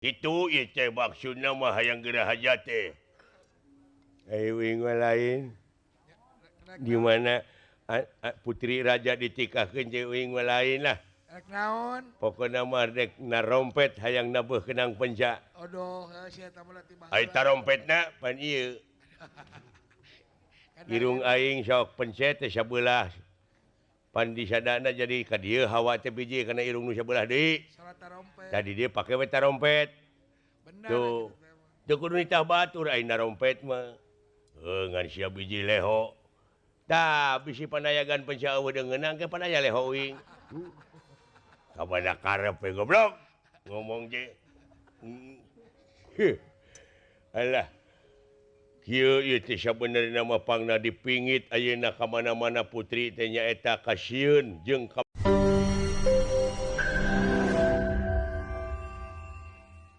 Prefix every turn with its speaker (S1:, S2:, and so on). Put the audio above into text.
S1: Itu maksud nama hayang gerahajate lain gimana putri raja ditikah kewing lain lah pokok nama narompet hayang nabuh kenang penja rompet Irung aing sok pencet sebelah pandi sadana jadi ka dieu hawa teh biji kana irung nu sebelah deui. Tadi dia pakai weta rompet. Tuh. Teu kudu nitah batur aing rompet mah. Ngan sia biji leho. Tah bisi panayagan penca eueuh deungeunang ke panaya leho uing. Sabada karep we goblok. Ngomong je. Alah. Kieu ieu teh sabenerna mah pangna dipingit ayeuna ka mana-mana putri teh nyaeta ka sieun jeung